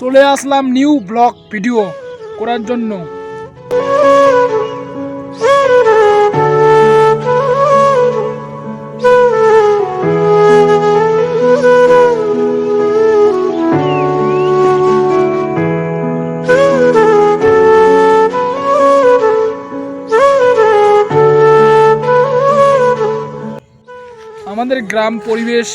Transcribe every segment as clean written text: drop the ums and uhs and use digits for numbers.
চলে আসলাম new blog video করার জন্য। আমাদের গ্রাম পরিবেশ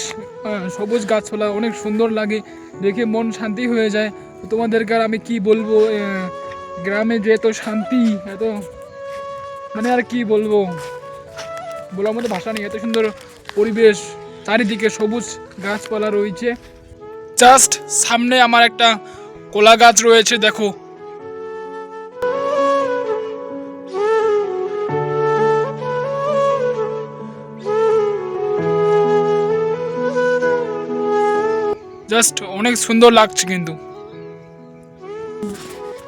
সবুজ গাছপালা অনেক সুন্দর লাগে, দেখে মন শান্তি হয়ে যায়। তোমাদেরকে আর আমি কি বলবো, গ্রামে যে এত শান্তি, এত মানে আর কি বলবো, বলার মতো ভাষা নেই। এত সুন্দর পরিবেশ, চারিদিকে সবুজ গাছপালা রয়েছে। জাস্ট সামনে আমার একটা কলা গাছ রয়েছে, দেখো। জাস্ট অনেক সুন্দর লাগছে। কিন্তু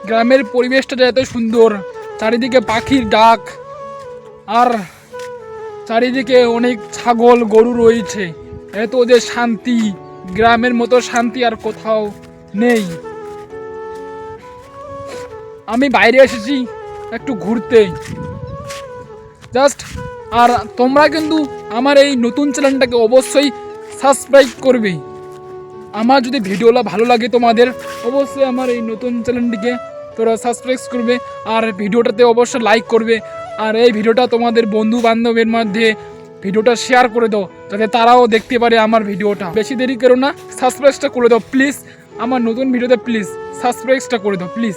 গ্রামের পরিবেশটা এত সুন্দর, চারিদিকে পাখির ডাক, আর চারিদিকে অনেক ছাগল গরু রয়েছে। এত যে শান্তি, গ্রামের মতো শান্তি আর কোথাও নেই। আমি বাইরে এসেছি একটু ঘুরতে জাস্ট। আর তোমরা কিন্তু আমার এই নতুন চ্যানেলটাকে অবশ্যই সাবস্ক্রাইব করবে। আমার যদি ভিডিওটা ভালো লাগে তোমাদের, অবশ্যই আমার এই নতুন চ্যানেলটিকে তোরা সাবস্ক্রাইব করবে, আর ভিডিওটাতে অবশ্যই লাইক করবে। আর এই ভিডিওটা তোমাদের বন্ধু বান্ধবের মধ্যে ভিডিওটা শেয়ার করে দাও, যাতে তারাও দেখতে পারে আমার ভিডিওটা। বেশি দেরি করো না, সাবস্ক্রাইবটা করে দাও প্লিজ। আমার নতুন ভিডিওতে প্লিজ সাবস্ক্রাইবটা করে দাও, প্লিজ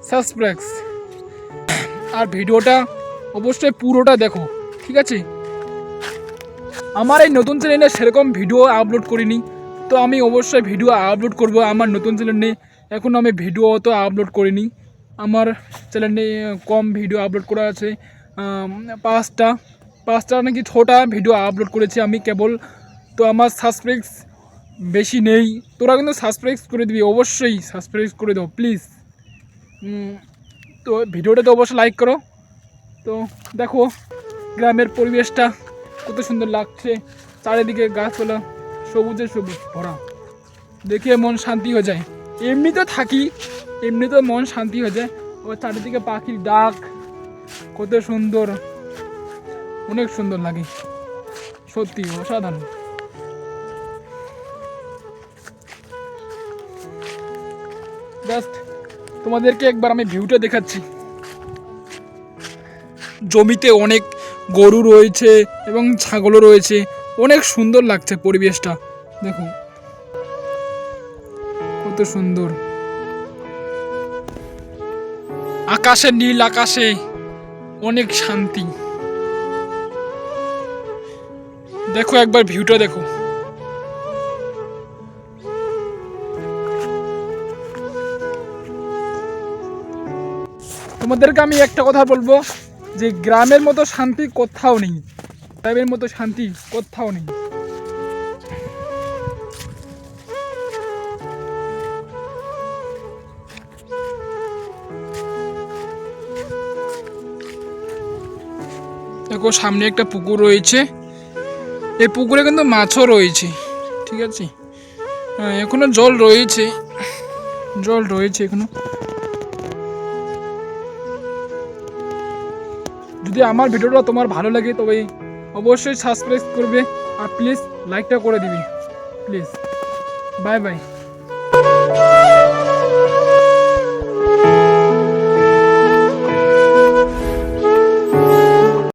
সাবস্ক্রাইব। আর ভিডিওটা অবশ্যই পুরোটা দেখো, ঠিক আছে? আমার এই নতুন চ্যানেলে সেরকম ভিডিও আপলোড করিনি, তো আমি অবশ্যই ভিডিও আপলোড করব আমার নতুন চ্যানেলে। এখন আমি ভিডিও তো আপলোড করিনি, আমার চ্যানেলে কম ভিডিও আপলোড করা আছে। পাঁচটা নাকি 6টা ভিডিও আপলোড করেছি আমি কেবল। তো আমার সাবস্ক্রাইব বেশি নেই, তোরা কিন্তু সাবস্ক্রাইব করে দিবি, অবশ্যই সাবস্ক্রাইব করে দাও প্লিজ। তো ভিডিওটা তো অবশ্যই লাইক করো। তো দেখো গ্রামের পরিবেশটা কত সুন্দর লাগছে, চারিদিকে গাছপালা সবুজে সবুজ ভরা, দেখে মন শান্তি হয়ে যায়। এমনিতে থাকি, এমনিতে মন শান্তি হয়ে যায়। ও চারিদিকে পাখির ডাক কত সুন্দর, অনেক সুন্দর লাগে, সত্যি অসাধারণ। জাস্ট তোমাদেরকে একবার আমি ভিউটা দেখাচ্ছি। জমিতে অনেক গরু রয়েছে এবং ছাগলও রয়েছে, অনেক সুন্দর লাগছে পরিবেশটা, দেখো কত সুন্দর। আকাশে, নীল আকাশে অনেক শান্তি। দেখো একবার ভিউটা দেখো। তোমাদেরকে আমি একটা কথা বলবো, যে গ্রামের মতো শান্তি কোথাও নেই, গ্রামের মতো শান্তি কোথাও নেই। দেখো সামনে একটা পুকুর রয়েছে, এই পুকুরে কিন্তু মাছও রয়েছে, ঠিক আছে? হ্যাঁ, এখনো জল রয়েছে, জল রয়েছে এখনো। যদি আমার ভিডিওটা তোমার ভালো লাগে তবে অবশ্যই সাবস্ক্রাইব করবে, আর প্লিজ লাইকটা করে দিবি প্লিজ। Bye bye.